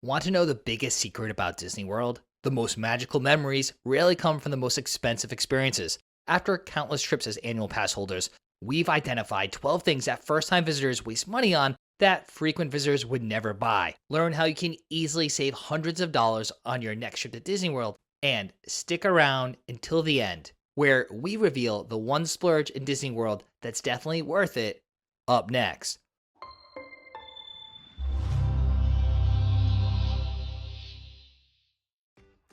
Want to know the biggest secret about Disney World? The most magical memories rarely come from the most expensive experiences. After countless trips as annual pass holders, we've identified 12 things that first time visitors waste money on that frequent visitors would never buy. Learn how you can easily save hundreds of dollars on your next trip to Disney World, and stick around until the end, where we reveal the one splurge in Disney World that's definitely worth it, up next.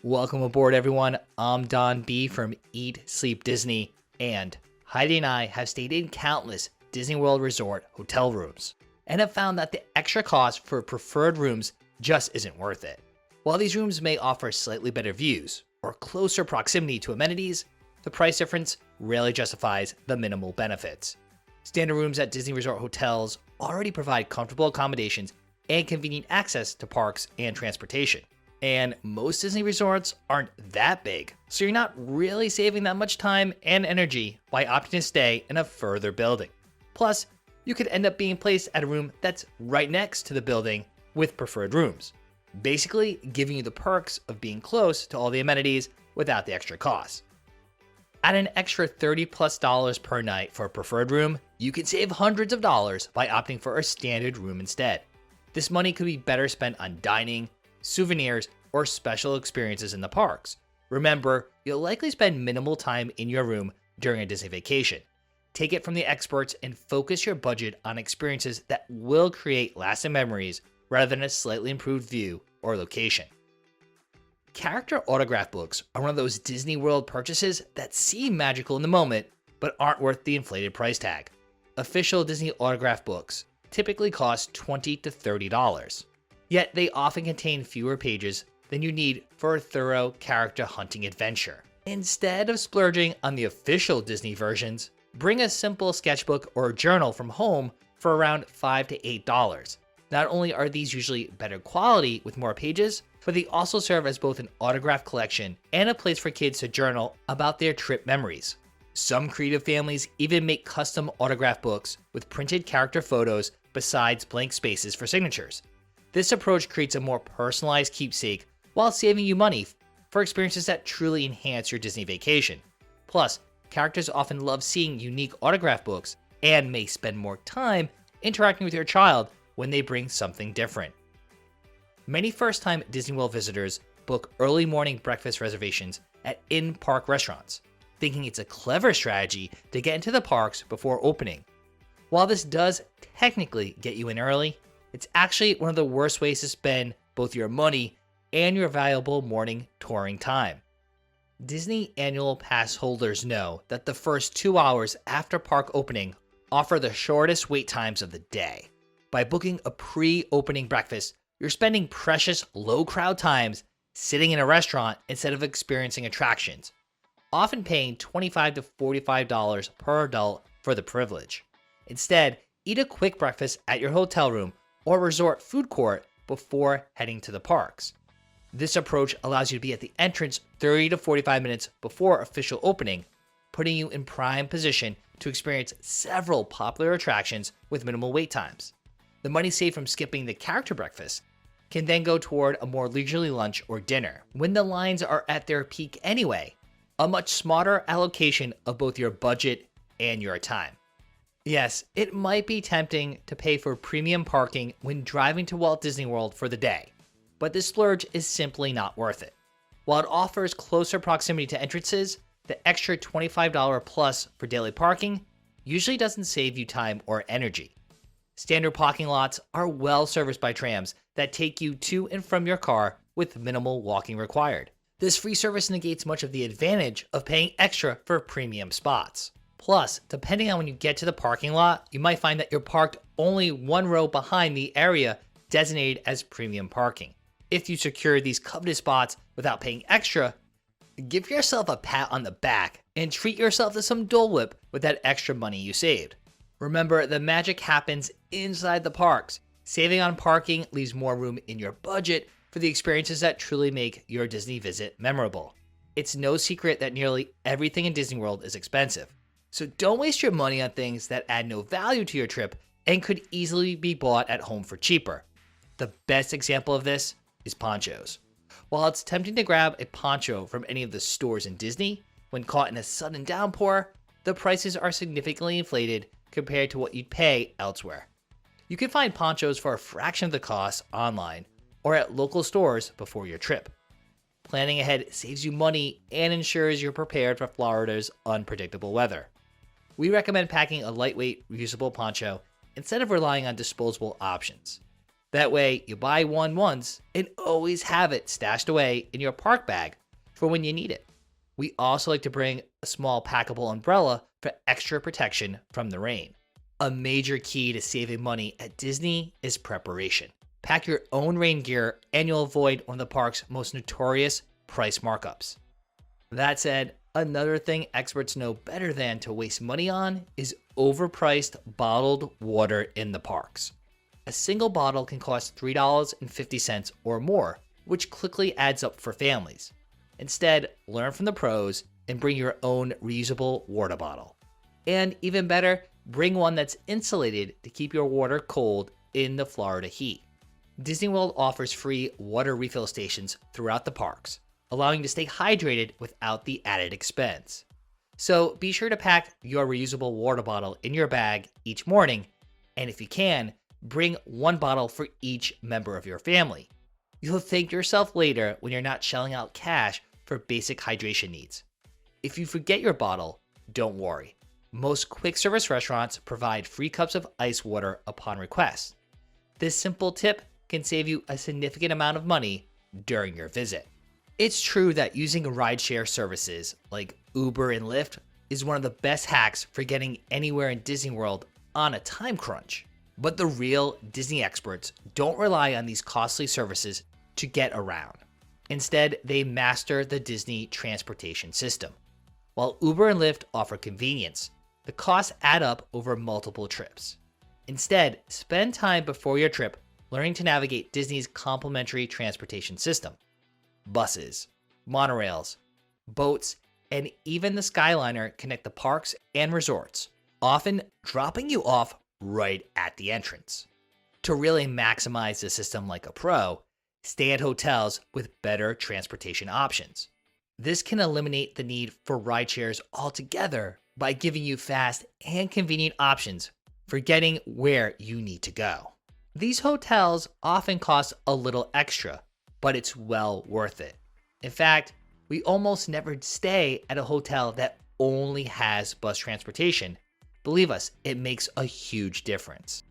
Welcome aboard, everyone. I'm Don B from Eat Sleep Disney, and Heidi and I have stayed in countless Disney World Resort hotel rooms and have found that the extra cost for preferred rooms just isn't worth it. While these rooms may offer slightly better views or closer proximity to amenities, the price difference rarely justifies the minimal benefits. Standard rooms at Disney Resort hotels already provide comfortable accommodations and convenient access to parks and transportation. And most Disney resorts aren't that big, so you're not really saving that much time and energy by opting to stay in a further building. Plus, you could end up being placed at a room that's right next to the building with preferred rooms, basically giving you the perks of being close to all the amenities without the extra cost. At an extra $30+ per night for a preferred room, you can save hundreds of dollars by opting for a standard room instead. This money could be better spent on dining, souvenirs, or special experiences in the parks. Remember, you'll likely spend minimal time in your room during a Disney vacation. Take it from the experts and focus your budget on experiences that will create lasting memories rather than a slightly improved view or location. Character autograph books are one of those Disney World purchases that seem magical in the moment, but aren't worth the inflated price tag. Official Disney autograph books typically cost $20 to $30. Yet they often contain fewer pages than you need for a thorough character hunting adventure. Instead of splurging on the official Disney versions, bring a simple sketchbook or journal from home for around $5 to $8. Not only are these usually better quality with more pages, but they also serve as both an autograph collection and a place for kids to journal about their trip memories. Some creative families even make custom autograph books with printed character photos besides blank spaces for signatures. This approach creates a more personalized keepsake while saving you money for experiences that truly enhance your Disney vacation. Plus, characters often love seeing unique autograph books and may spend more time interacting with your child when they bring something different. Many first-time Disney World visitors book early morning breakfast reservations at in-park restaurants, thinking it's a clever strategy to get into the parks before opening. While this does technically get you in early, it's actually one of the worst ways to spend both your money and your valuable morning touring time. Disney Annual Pass holders know that the first 2 hours after park opening offer the shortest wait times of the day. By booking a pre-opening breakfast, you're spending precious low-crowd times sitting in a restaurant instead of experiencing attractions, often paying $25 to $45 per adult for the privilege. Instead, eat a quick breakfast at your hotel room or resort food court before heading to the parks. This approach allows you to be at the entrance 30 to 45 minutes before official opening, putting you in prime position to experience several popular attractions with minimal wait times. The money saved from skipping the character breakfast can then go toward a more leisurely lunch or dinner, when the lines are at their peak anyway, a much smarter allocation of both your budget and your time. Yes, it might be tempting to pay for premium parking when driving to Walt Disney World for the day, but this splurge is simply not worth it. While it offers closer proximity to entrances, the extra $25 plus for daily parking usually doesn't save you time or energy. Standard parking lots are well serviced by trams that take you to and from your car with minimal walking required. This free service negates much of the advantage of paying extra for premium spots. Plus, depending on when you get to the parking lot, you might find that you're parked only one row behind the area designated as premium parking. If you secure these coveted spots without paying extra, give yourself a pat on the back and treat yourself to some Dole Whip with that extra money you saved. Remember, the magic happens inside the parks. Saving on parking leaves more room in your budget for the experiences that truly make your Disney visit memorable. It's no secret that nearly everything in Disney World is expensive. So don't waste your money on things that add no value to your trip and could easily be bought at home for cheaper. The best example of this is Ponchos. While it's tempting to grab a poncho from any of the stores in Disney, when caught in a sudden downpour, the prices are significantly inflated compared to what you'd pay elsewhere. You can find ponchos for a fraction of the cost online or at local stores before your trip. Planning ahead saves you money and ensures you're prepared for Florida's unpredictable weather. We recommend packing a lightweight, reusable poncho instead of relying on disposable options. That way, you buy one once and always have it stashed away in your park bag for when you need it. We also like to bring a small packable umbrella for extra protection from the rain. A major key to saving money at Disney is preparation. Pack your own rain gear and you'll avoid one of the park's most notorious price markups. That said, another thing experts know better than to waste money on is overpriced bottled water in the parks. A single bottle can cost $3.50 or more, which quickly adds up for families. Instead, learn from the pros and bring your own reusable water bottle. And even better, bring one that's insulated to keep your water cold in the Florida heat. Disney World offers free water refill stations throughout the parks, allowing you to stay hydrated without the added expense. So be sure to pack your reusable water bottle in your bag each morning, and if you can, bring one bottle for each member of your family. You'll thank yourself later when you're not shelling out cash for basic hydration needs. If you forget your bottle, don't worry. Most quick service restaurants provide free cups of ice water upon request. This simple tip can save you a significant amount of money during your visit. It's true that using rideshare services like Uber and Lyft is one of the best hacks for getting anywhere in Disney World on a time crunch. But the real Disney experts don't rely on these costly services to get around. Instead, they master the Disney transportation system. While Uber and Lyft offer convenience, the costs add up over multiple trips. Instead, spend time before your trip learning to navigate Disney's complimentary transportation system. Buses, monorails, boats, and even the Skyliner connect the parks and resorts, often dropping you off right at the entrance. To really maximize the system like a pro, stay at hotels with better transportation options. This can eliminate the need for rideshares altogether by giving you fast and convenient options for getting where you need to go. These hotels often cost a little extra, but it's well worth it. In fact, we almost never stay at a hotel that only has bus transportation. Believe us, it makes a huge difference.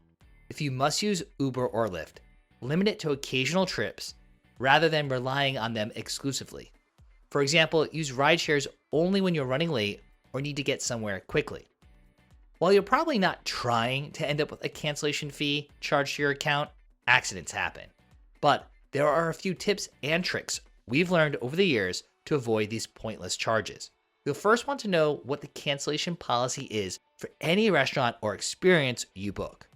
If you must use Uber or Lyft, limit it to occasional trips rather than relying on them exclusively. For example, use rideshares only when you're running late or need to get somewhere quickly. While you're probably not trying to end up with a cancellation fee charged to your account, accidents happen. But there are a few tips and tricks we've learned over the years to avoid these pointless charges. You'll first want to know what the cancellation policy is for any restaurant or experience you book.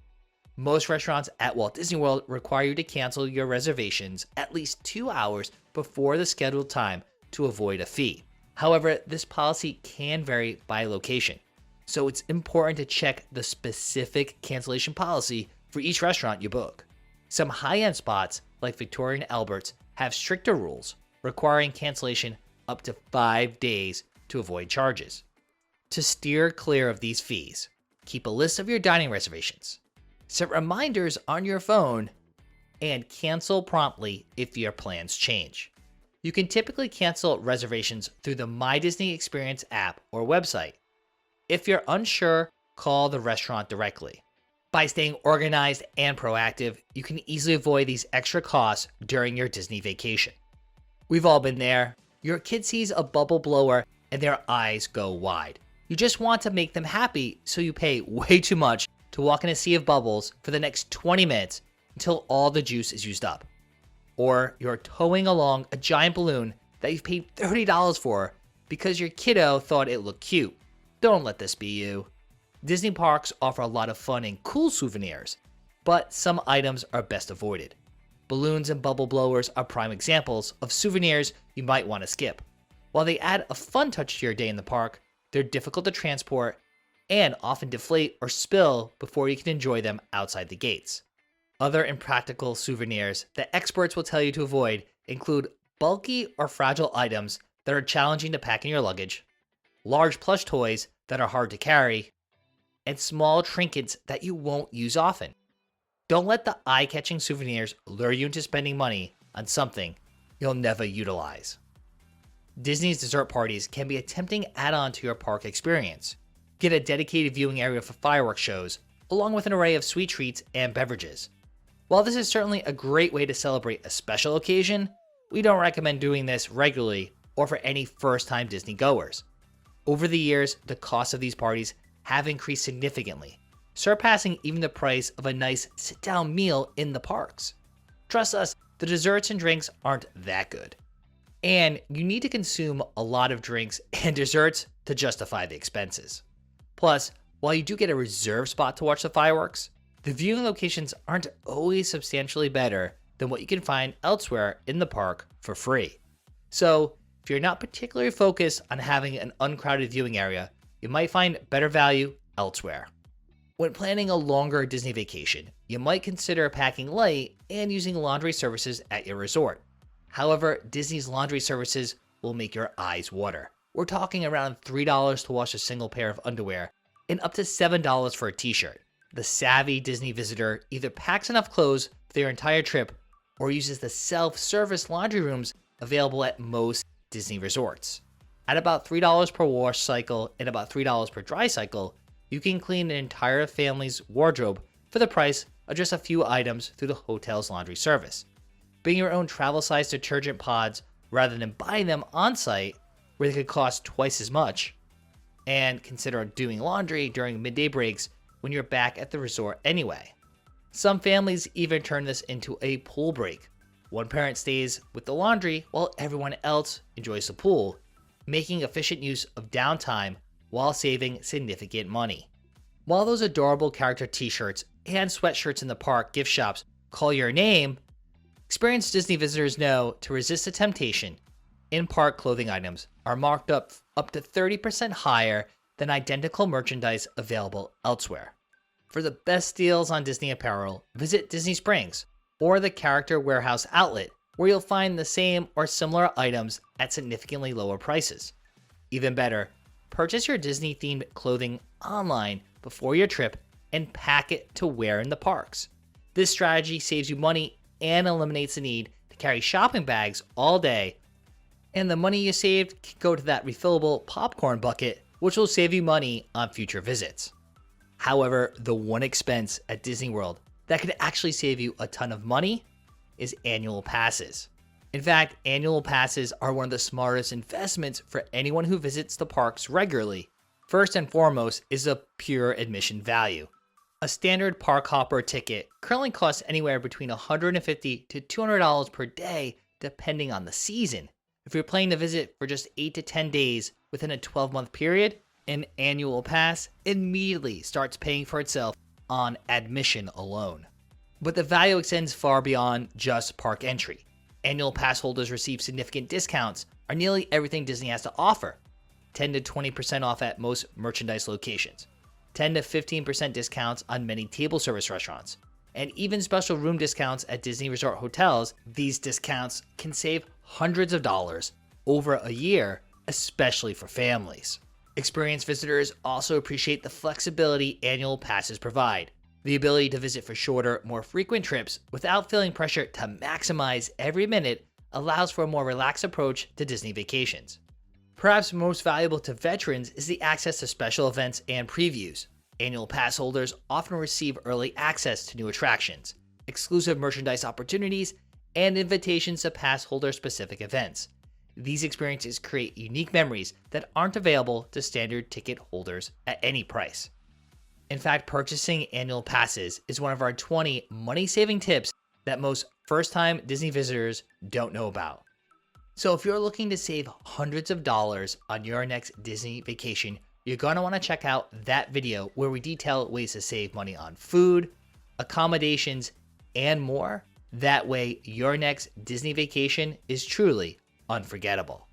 Most restaurants at Walt Disney World require you to cancel your reservations at least 2 hours before the scheduled time to avoid a fee. However, this policy can vary by location, so it's important to check the specific cancellation policy for each restaurant you book. Some high-end spots, like Victoria and Albert's, have stricter rules, requiring cancellation up to 5 days to avoid charges. To steer clear of these fees, keep a list of your dining reservations, set reminders on your phone, and cancel promptly if your plans change. You can typically cancel reservations through the My Disney Experience app or website. If you're unsure, call the restaurant directly. By staying organized and proactive, you can easily avoid these extra costs during your Disney vacation. We've all been there. Your kid sees a bubble blower and their eyes go wide. You just want to make them happy, so you pay way too much to walk in a sea of bubbles for the next 20 minutes until all the juice is used up. Or you're towing along a giant balloon that you've paid $30 for because your kiddo thought it looked cute. Don't let this be you. Disney parks offer a lot of fun and cool souvenirs, but some items are best avoided. Balloons and bubble blowers are prime examples of souvenirs you might want to skip. While they add a fun touch to your day in the park, they're difficult to transport and often deflate or spill before you can enjoy them outside the gates. Other impractical souvenirs that experts will tell you to avoid include bulky or fragile items that are challenging to pack in your luggage, large plush toys that are hard to carry, and small trinkets that you won't use often. Don't let the eye-catching souvenirs lure you into spending money on something you'll never utilize. Disney's dessert parties can be a tempting add-on to your park experience. Get a dedicated viewing area for fireworks shows, along with an array of sweet treats and beverages. While this is certainly a great way to celebrate a special occasion, we don't recommend doing this regularly or for any first-time Disney goers. Over the years, the cost of these parties have increased significantly, surpassing even the price of a nice sit-down meal in the parks. Trust us, the desserts and drinks aren't that good. And you need to consume a lot of drinks and desserts to justify the expenses. Plus, while you do get a reserved spot to watch the fireworks, the viewing locations aren't always substantially better than what you can find elsewhere in the park for free. So, if you're not particularly focused on having an uncrowded viewing area, you might find better value elsewhere. When planning a longer Disney vacation, you might consider packing light and using laundry services at your resort. However, Disney's laundry services will make your eyes water. We're talking around $3 to wash a single pair of underwear and up to $7 for a t-shirt. The savvy Disney visitor either packs enough clothes for their entire trip or uses the self-service laundry rooms available at most Disney resorts. At about $3 per wash cycle and about $3 per dry cycle, you can clean an entire family's wardrobe for the price of just a few items through the hotel's laundry service. Bring your own travel-sized detergent pods rather than buying them on-site where they could cost twice as much. And consider doing laundry during midday breaks when you're back at the resort anyway. Some families even turn this into a pool break. One parent stays with the laundry while everyone else enjoys the pool, making efficient use of downtime while saving significant money. While those adorable character t-shirts and sweatshirts in the park gift shops call your name, experienced Disney visitors know to resist the temptation. In-park clothing items are marked up to 30% higher than identical merchandise available elsewhere. For the best deals on Disney apparel, visit Disney Springs or the Character Warehouse outlet, where you'll find the same or similar items at significantly lower prices. Even better, purchase your Disney-themed clothing online before your trip and pack it to wear in the parks. This strategy saves you money and eliminates the need to carry shopping bags all day, and the money you saved can go to that refillable popcorn bucket, which will save you money on future visits. However, the one expense at Disney World that could actually save you a ton of money is annual passes. In fact, annual passes are one of the smartest investments for anyone who visits the parks regularly. First and foremost is the pure admission value. A standard park hopper ticket currently costs anywhere between $150 to $200 per day, depending on the season. If you're planning to visit for just 8 to 10 days within a 12-month period, an annual pass immediately starts paying for itself on admission alone. But the value extends far beyond just park entry. Annual pass holders receive significant discounts on nearly everything Disney has to offer. 10 to 20% off at most merchandise locations. 10 to 15% discounts on many table service restaurants. And even special room discounts at Disney Resort hotels. These discounts can save hundreds of dollars over a year, especially for families. Experienced visitors also appreciate the flexibility annual passes provide. The ability to visit for shorter, more frequent trips without feeling pressure to maximize every minute allows for a more relaxed approach to Disney vacations. Perhaps most valuable to veterans is the access to special events and previews. Annual pass holders often receive early access to new attractions, exclusive merchandise opportunities, and invitations to pass holder specific events. These experiences create unique memories that aren't available to standard ticket holders at any price. In fact, purchasing annual passes is one of our 20 money-saving tips that most first-time Disney visitors don't know about. So if you're looking to save hundreds of dollars on your next Disney vacation, you're going to want to check out that video where we detail ways to save money on food, accommodations, and more. That way, your next Disney vacation is truly unforgettable.